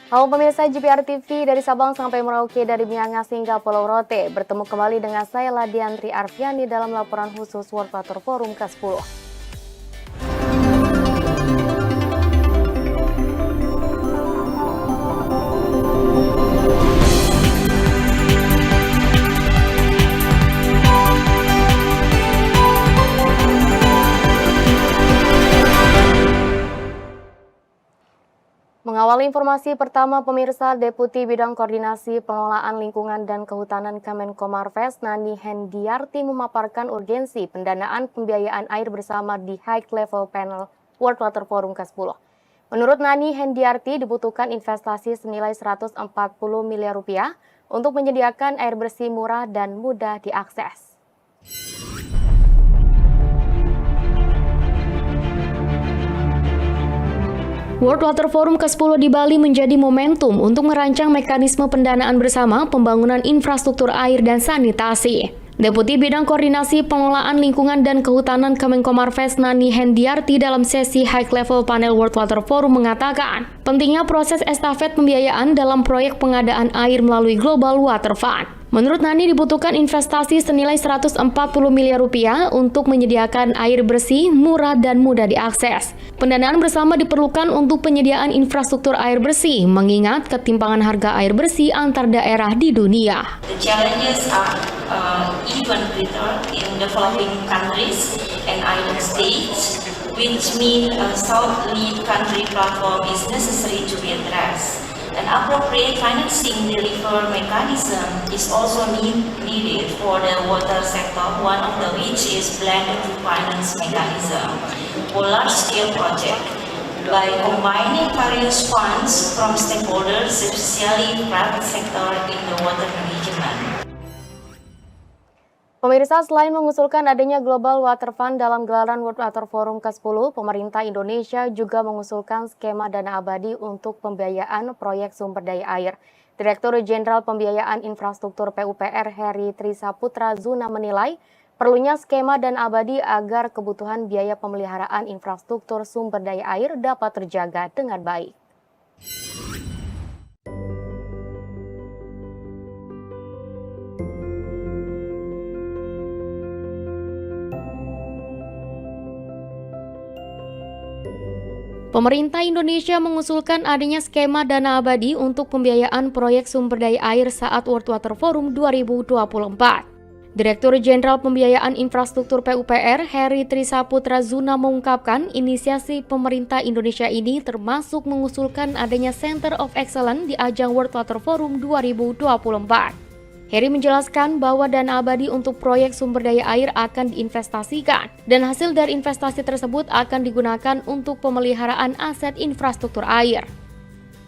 Halo pemirsa GPR TV dari Sabang sampai Merauke, dari Miangas hingga Pulau Rote. Bertemu kembali dengan saya Ladiantri Arfiani dalam laporan khusus World Water Forum ke-10. Mengawali informasi pertama pemirsa, Deputi Bidang Koordinasi Pengelolaan Lingkungan dan Kehutanan Kemenkomarves Nani Hendiarti memaparkan urgensi pendanaan pembiayaan air bersama di High Level Panel World Water Forum ke-10. Menurut Nani Hendiarti dibutuhkan investasi senilai 140 miliar rupiah untuk menyediakan air bersih murah dan mudah diakses. World Water Forum ke-10 di Bali menjadi momentum untuk merancang mekanisme pendanaan bersama pembangunan infrastruktur air dan sanitasi. Deputi Bidang Koordinasi Pengelolaan Lingkungan dan Kehutanan Kemenkomarves Nani Hendiarti dalam sesi High Level Panel World Water Forum mengatakan, pentingnya proses estafet pembiayaan dalam proyek pengadaan air melalui Global Water Fund. Menurut Nani dibutuhkan investasi senilai 140 miliar rupiah untuk menyediakan air bersih, murah dan mudah diakses. Pendanaan bersama diperlukan untuk penyediaan infrastruktur air bersih, mengingat ketimpangan harga air bersih antar daerah di dunia. The challenges are even greater in developing countries and island states, which mean a South Lead Country platform is necessary to be addressed. An appropriate financing delivery mechanism is also needed for the water sector, one of which is blended finance mechanism for large-scale projects. By combining various funds from stakeholders, especially private sector in the water management. Pemirsa, selain mengusulkan adanya Global Water Fund dalam gelaran World Water Forum ke-10, pemerintah Indonesia juga mengusulkan skema dana abadi untuk pembiayaan proyek sumber daya air. Direktur Jenderal Pembiayaan Infrastruktur PUPR Heri Trisaputra Zuna menilai perlunya skema dana abadi agar kebutuhan biaya pemeliharaan infrastruktur sumber daya air dapat terjaga dengan baik. Pemerintah Indonesia mengusulkan adanya skema dana abadi untuk pembiayaan proyek sumber daya air saat World Water Forum 2024. Direktur Jenderal Pembiayaan Infrastruktur PUPR Heri Trisaputra Zuna mengungkapkan inisiasi pemerintah Indonesia ini termasuk mengusulkan adanya Center of Excellence di ajang World Water Forum 2024. Heri menjelaskan bahwa dana abadi untuk proyek sumber daya air akan diinvestasikan dan hasil dari investasi tersebut akan digunakan untuk pemeliharaan aset infrastruktur air.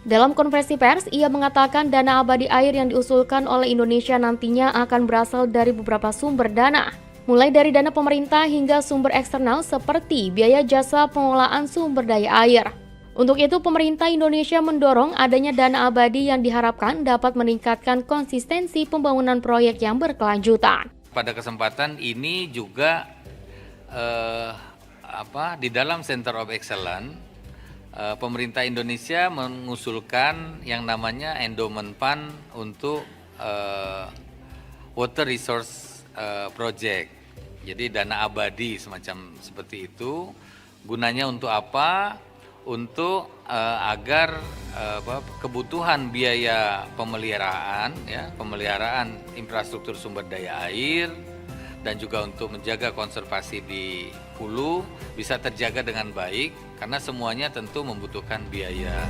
Dalam konferensi pers, ia mengatakan dana abadi air yang diusulkan oleh Indonesia nantinya akan berasal dari beberapa sumber dana, mulai dari dana pemerintah hingga sumber eksternal seperti biaya jasa pengelolaan sumber daya air. Untuk itu, pemerintah Indonesia mendorong adanya dana abadi yang diharapkan dapat meningkatkan konsistensi pembangunan proyek yang berkelanjutan. Pada kesempatan ini juga di dalam Center of Excellence, pemerintah Indonesia mengusulkan yang namanya Endowment Fund untuk Water Resource Project. Jadi dana abadi semacam seperti itu. Gunanya untuk apa? Untuk agar kebutuhan biaya pemeliharaan infrastruktur sumber daya air dan juga untuk menjaga konservasi di hulu bisa terjaga dengan baik, karena semuanya tentu membutuhkan biaya.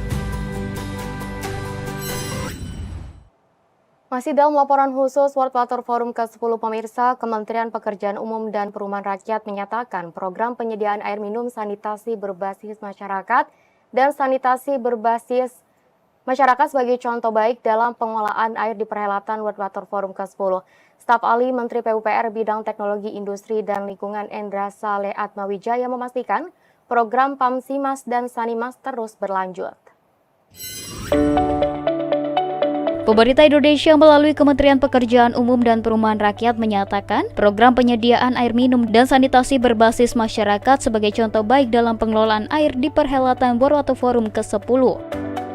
Masih dalam laporan khusus World Water Forum ke-10 pemirsa, Kementerian Pekerjaan Umum dan Perumahan Rakyat menyatakan program penyediaan air minum sanitasi berbasis masyarakat dan sanitasi berbasis masyarakat sebagai contoh baik dalam pengelolaan air di perhelatan World Water Forum ke-10. Staf ahli Menteri PUPR Bidang Teknologi Industri dan Lingkungan Endra Saleh Atmawijaya memastikan program PAMSIMAS dan Sanimas terus berlanjut. Pemerintah Indonesia melalui Kementerian Pekerjaan Umum dan Perumahan Rakyat menyatakan program penyediaan air minum dan sanitasi berbasis masyarakat sebagai contoh baik dalam pengelolaan air di perhelatan World Water Forum ke-10.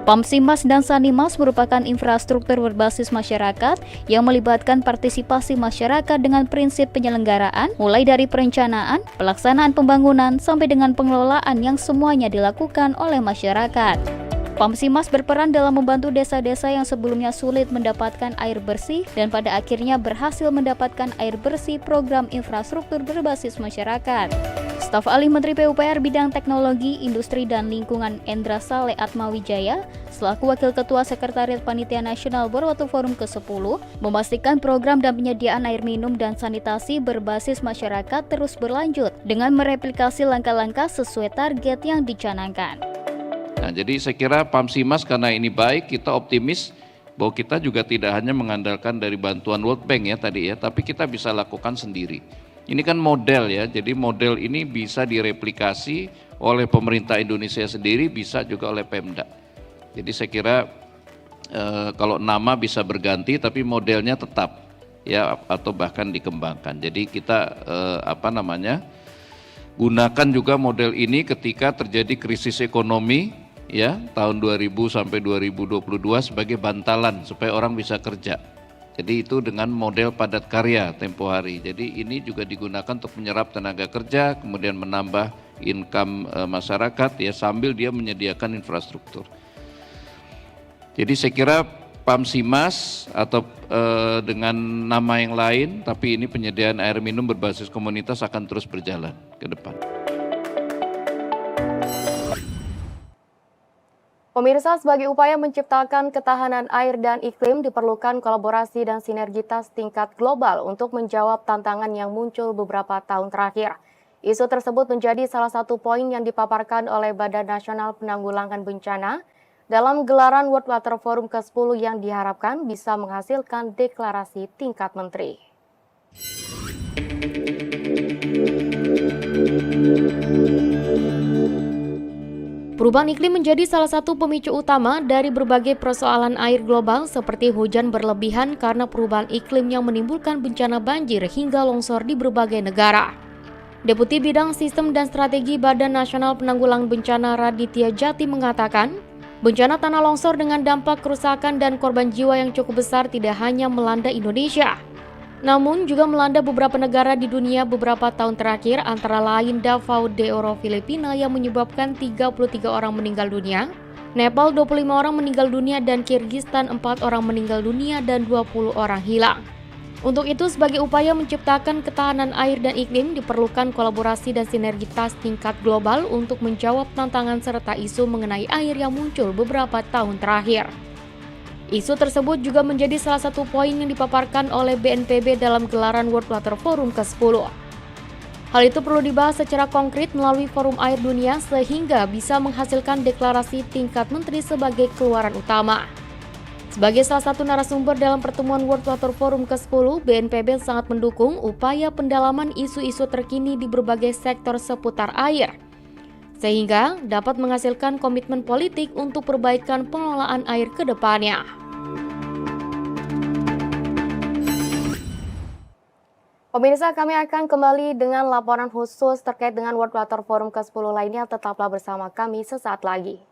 Pamsimas dan Sanimas merupakan infrastruktur berbasis masyarakat yang melibatkan partisipasi masyarakat dengan prinsip penyelenggaraan, mulai dari perencanaan, pelaksanaan pembangunan, sampai dengan pengelolaan yang semuanya dilakukan oleh masyarakat. Pamsimas berperan dalam membantu desa-desa yang sebelumnya sulit mendapatkan air bersih dan pada akhirnya berhasil mendapatkan air bersih program infrastruktur berbasis masyarakat. Staf Ahli Menteri PUPR Bidang Teknologi, Industri dan Lingkungan Endra Saleh Atmawijaya selaku Wakil Ketua Sekretariat Panitia Nasional World Water Forum ke-10 memastikan program dan penyediaan air minum dan sanitasi berbasis masyarakat terus berlanjut dengan mereplikasi langkah-langkah sesuai target yang dicanangkan. Nah, jadi saya kira Pamsimas karena ini baik, kita optimis bahwa kita juga tidak hanya mengandalkan dari bantuan World Bank ya tadi ya, tapi kita bisa lakukan sendiri. Ini kan model ya, jadi model ini bisa direplikasi oleh pemerintah Indonesia sendiri, bisa juga oleh Pemda. Jadi saya kira kalau nama bisa berganti, tapi modelnya tetap ya, atau bahkan dikembangkan. Jadi kita gunakan juga model ini ketika terjadi krisis ekonomi ya tahun 2000 sampai 2022 sebagai bantalan supaya orang bisa kerja. Jadi itu dengan model padat karya tempo hari. Jadi ini juga digunakan untuk menyerap tenaga kerja, kemudian menambah income masyarakat ya sambil dia menyediakan infrastruktur. Jadi saya kira Pamsimas atau dengan nama yang lain, tapi ini penyediaan air minum berbasis komunitas akan terus berjalan ke depan. Pemirsa, sebagai upaya menciptakan ketahanan air dan iklim diperlukan kolaborasi dan sinergitas tingkat global untuk menjawab tantangan yang muncul beberapa tahun terakhir. Isu tersebut menjadi salah satu poin yang dipaparkan oleh Badan Nasional Penanggulangan Bencana dalam gelaran World Water Forum ke-10 yang diharapkan bisa menghasilkan deklarasi tingkat menteri. Perubahan iklim menjadi salah satu pemicu utama dari berbagai persoalan air global seperti hujan berlebihan karena perubahan iklim yang menimbulkan bencana banjir hingga longsor di berbagai negara. Deputi Bidang Sistem dan Strategi Badan Nasional Penanggulangan Bencana Raditya Jati mengatakan, bencana tanah longsor dengan dampak kerusakan dan korban jiwa yang cukup besar tidak hanya melanda Indonesia, namun juga melanda beberapa negara di dunia beberapa tahun terakhir, antara lain Davao de Oro Filipina yang menyebabkan 33 orang meninggal dunia, Nepal 25 orang meninggal dunia, dan Kirgistan 4 orang meninggal dunia dan 20 orang hilang. Untuk itu, sebagai upaya menciptakan ketahanan air dan iklim, diperlukan kolaborasi dan sinergitas tingkat global untuk menjawab tantangan serta isu mengenai air yang muncul beberapa tahun terakhir. Isu tersebut juga menjadi salah satu poin yang dipaparkan oleh BNPB dalam gelaran World Water Forum ke-10. Hal itu perlu dibahas secara konkret melalui Forum Air Dunia sehingga bisa menghasilkan deklarasi tingkat menteri sebagai keluaran utama. Sebagai salah satu narasumber dalam pertemuan World Water Forum ke-10, BNPB sangat mendukung upaya pendalaman isu-isu terkini di berbagai sektor seputar air, sehingga dapat menghasilkan komitmen politik untuk perbaikan pengelolaan air ke depannya. Pemirsa, kami akan kembali dengan laporan khusus terkait dengan World Water Forum ke-10 lainnya. Tetaplah bersama kami sesaat lagi.